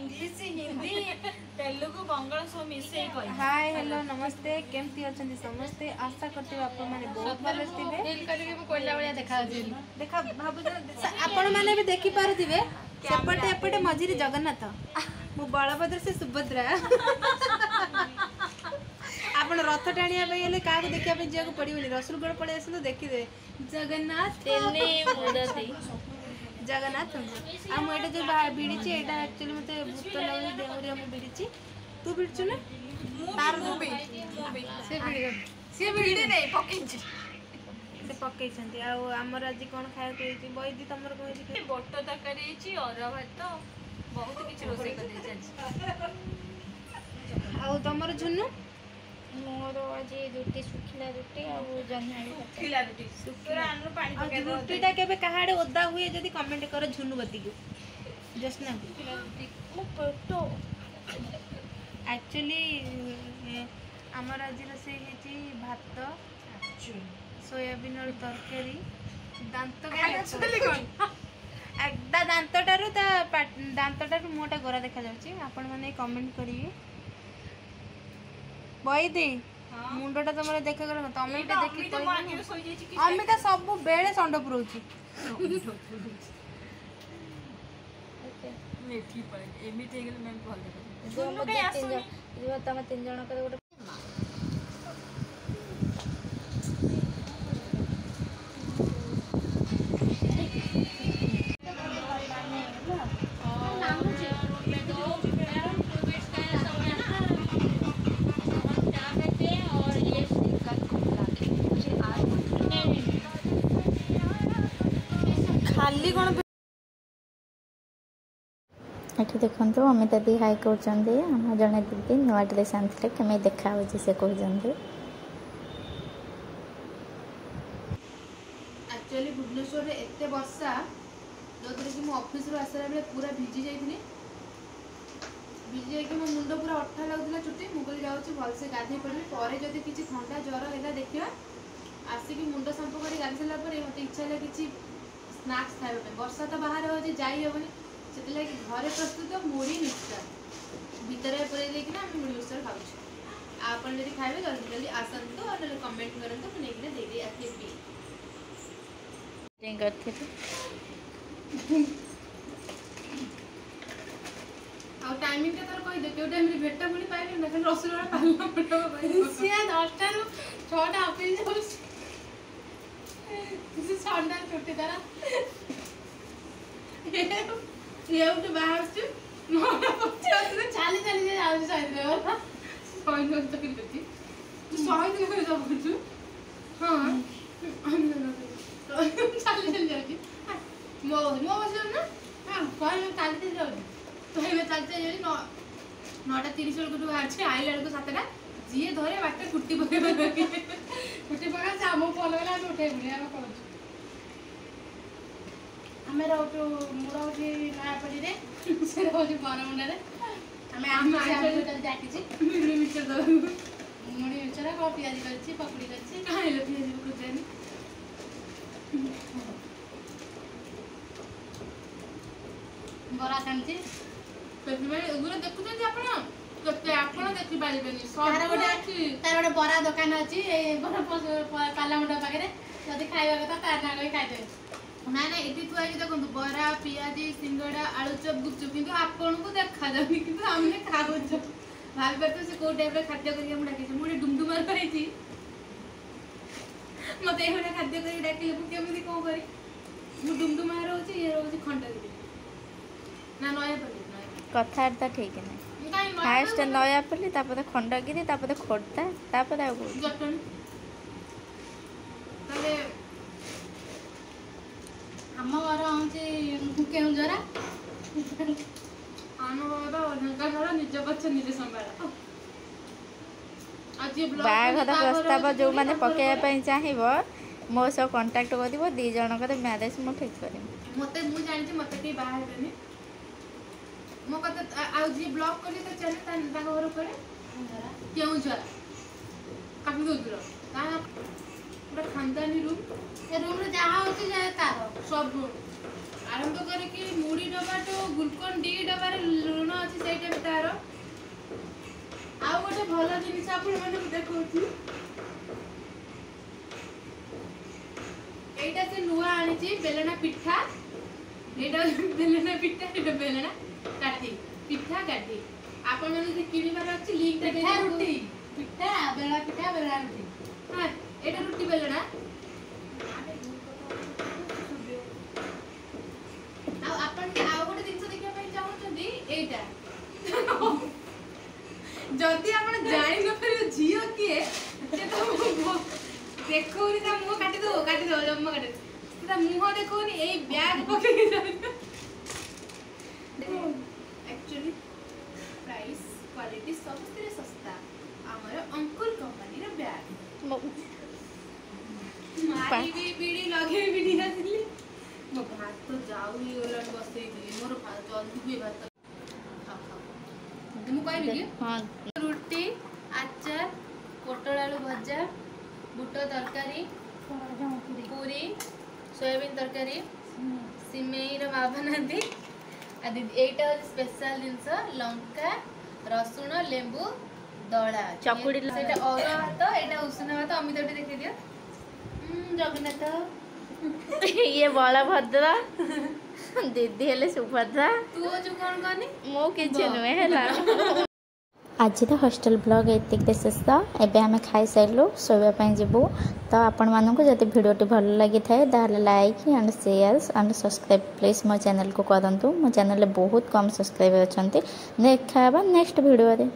English Hindi Telugu Bengal सब मिसे कहि हाय हेलो नमस्ते केमती अछंती समस्ते आशा करते आपण माने बहुत भलो थिबे फील करी कि कोइला बळिया देखा छी देखा भाबु आपण माने भी देखि पारुथिबे सेपटे एपटे मझिरी जगन्नाथ मु बलभद्र से सुभद्रा आपण रथ टाणिया पे गेले का देखिया पे जिया को पड़िबनी रसूलगढ़ पड़े आसु देखि दे जगन्नाथ तेने मुदती जगन्नाथ आ मु एटा जो बिड़ीची एटा एक्चुअली मते भूत लागले देवरिया मु बिड़ीची तू बिड़छु ना तार मूवी से बिड़ी नहीं पकिंची से पकई छंती आ हमर आज कोन खाय के बईदी तमर कोइ दी बोट तरकारी छी और भात बहुत किछ रोसे कर दे छी आ तमर झुन्नू मोर आज रुटी सुखिला रुटी और जन्हाड़ी खिला रुटी तोरा अनु पानी पके दो रुटीटा केबे कहाडे ओदा हुए जदी कमेंट करो झुन्नू बती को जस्ट ना खिला रुटी मो पेटो एक्चुअली हमर आज रसे हेची भात सोयाबीन और तरकारी दांत एकदा दांतटारू ता दांतटारू मोटा गोरा देखा जाउची आपण माने कमेंट करिवे बईदी मुंडटा तमरे देखा गलो तमेटा देखि कोइ अमिता सब बेले संड पुरउची मेथी पड़े एमिते गेल मैं भल देखा जो मो तम तीन जण कर गोटे खाली कोन एठी देखंतु अमिता दी हाई कहउचंदी हम जने दीदी नुआ ड्रेस आनथिले केमे देखा होची से कहउचंदी एक्चुअली भुवनेश्वर रे एते वर्षा जोतरे कि मो ऑफिस रो आसरा बेले पूरा भिजी जाइथिनी भिजी जाई कि मो मुंडो पूरा अठा लागुला चुटी मु कहली जाउची भल से गाधे पड़बी परे जदी किछि ठंडा ज्वर हेला देखिबा आसी कि मुंडो संपो करी गाधे सला परे मते इच्छा ले किछि स्नैक्स खाइबा पे वर्षा तो बाहर हो जे जाई हेबनी सेते लागि घरे प्रस्तुत मुड़ी मिक्सचर भीतर परे देखि ना हम मुड़ी मिक्सचर खाउछी आपन जदी खाइबे जल्दी जल्दी आसंतो और कमेंट करंतो कि नेकिना दे दे आके पी टिंग करथिले आ टाइमिंग के तोर कहि दे केउ टाइम रे भेटा पुनी पाइबे ना खाली रसुलरा पालना पटो पाइबे सिया 10 टा रु 6 टा ऑफिस जाउ से संडा छुट्टी तारा ये उठ बाहर से मोरा पछाते चाली चाली जे आउ साइड रे वाला सोइन को तो किन करती तू सोइन को जा बुझू हां हम ना चाली चाली जाती मो बस ना हां कोन चालते जाऊ तो हे चलते जाई 9:30 बेलको तू बाहर छे आइला बेलको 7टा जिए धरे बाटे कुट्टी पके कुट्टी पका से हम फोन वाला उठे बुलिया हम करू हमें रोटो मुड़ा उठी नया पड़ी रे से रोज बरमुंडा रे हमें आम से जाकी छी मुड़ी मिचर दो मुड़ी मिचर को प्याज करछि पकड़ी करछि खाइले प्याज को जानी बरा कांची पेपी में उगुरे देखुछन आपण कते आपण देखि पारिबेनी सब तार गोटे बरा दुकान अछि ए पाला मुंडा पाके जदी खाइबा कथा तार ना कहि खाइ दे ना ना एटी तू आई देखो बरा पियाजी सिंगड़ा आलू चप गुपचुप किंतु आपन को देखा जाबी किंतु हमने खाबो छ भाबी परते से को टाइप रे खाद्य करिया मुडा के मुडे डुमडुमार पाइती मते एहोने खाद्य करी डाकिले को केमिति को करी मु डुमडुमार होची ये होची खंडगिरी ना नया पड़ी कथार्थ ठीक नहीं फास्ट नया पल्ली तापर खंडगिरी तापर खोर्धा तापर आ जटन तले हम घर हूँ केउंझरा आम घर ढेंकानाल निज पक्ष निजे संभाल बाघर प्रस्ताव जो मैंने पकड़ा चाहिए मो सह कंटाक्ट कर दी जनकर मैरेज मु ठीक कर मते मु जानि मते के बाहर देनी मो कते आ जी ब्लॉक करले तो चले ता घर करे केउंझरा काफी दूर ता पूरा खानदानी रूम ए रूम रे जहा होची जाय तार सब आरंभ करे कि मुड़ी डबा तो ग्लूकोन डी डबा रे लूण अछि ଭଲ ଜିନିଷ ଆପଣମାନଙ୍କୁ ଦେଖଉଛି। এইটা সে নূয়া আনিছি বেলনা পিঠা, এইটা বেলনা পিঠা, এটা বেলনা কাটি পিঠা কাটি। আপন মানে যদি কিনিবার আছে লিংকটা পিঠা রুটি পিঠা বেলা রুটি। হ্যাঁ এটা রুটি বেলনা। ଆଉ ଆପଣ ଆଉ ଗୋଟେ ଜିନିଷ ଦେଖିବା ପାଇଁ ଚାହୁଁଛନ୍ତି ଏଇଟା। ଯଦି ଆପଣ ଜାଣି ନପାରିବେ ଝିଅ କିଏ ସେ ତ ଦେଖଉନି, ତା ମୁହଁ କାଟିଦବ ଜମା କାଟି ତା ମୁହଁ ଦେଖଉନି, ଏଇ ବ୍ୟାଗ ପକେଇକି ଆକ୍ଚୁଆଲି ପ୍ରାଇସ୍ କ୍ୱାଲିଟି ସବୁଥିରେ ଶସ୍ତା। ଆମର ଅଙ୍କୁର କମ୍ପାନୀର ବ୍ୟାଗ ମାରିବି ବିଡ଼ି ଲଗେଇବି ନିହାତି। ମୋ ଭାତ ଯାଉନି ଗଲାଣି ବସେଇଥିଲି, ମୋର ଜଲ୍ଦି ହୁଏ ଭାତ। ମୁଁ କହିବି କି ହଁ ରୁଟି, ଆଚାର, ପୋଟଳ ଆଳୁ ଭଜା, ବୁଟ ତରକାରୀ, ପୁରୀ, ସୋୟାବିନ ତରକାରୀ, ସିମେଇର ମା ବନାନ୍ତି। এইটা হচ্ছে স্পেশাল জিনিস, লঙ্কা, রসুন, লেম্বু দলা চকুড়ি সেটা অরুয়া ভাত, এটা উষুনা ভাত। অমিত ওটা দেখে দিও। জগন্নাথ ଇଏ ବଳଭଦ୍ର, ଦିଦି ହେଲେ ସୁଭଦ୍ରା, ତୁ ହଉଛୁ କଣ କହନି? ମୁଁ କିଛି ନୁହେଁ ହେଲା। ଆଜିର ହଷ୍ଟେଲ ବ୍ଲଗ୍ ଏତିକିରେ ଶେଷ। ଏବେ ଆମେ ଖାଇସାରିଲୁ, ଶୋଇବା ପାଇଁ ଯିବୁ। ତ ଆପଣମାନଙ୍କୁ ଯଦି ଭିଡ଼ିଓଟି ଭଲ ଲାଗିଥାଏ ତାହେଲେ like and share and subscribe please ମୋ ଚ୍ୟାନେଲକୁ କରନ୍ତୁ। ମୋ ଚ୍ୟାନେଲରେ ବହୁତ କମ୍ ସବସ୍କ୍ରାଇବର୍ ଅଛନ୍ତି। ଦେଖା ହେବା ନେକ୍ସଟ ଭିଡ଼ିଓରେ।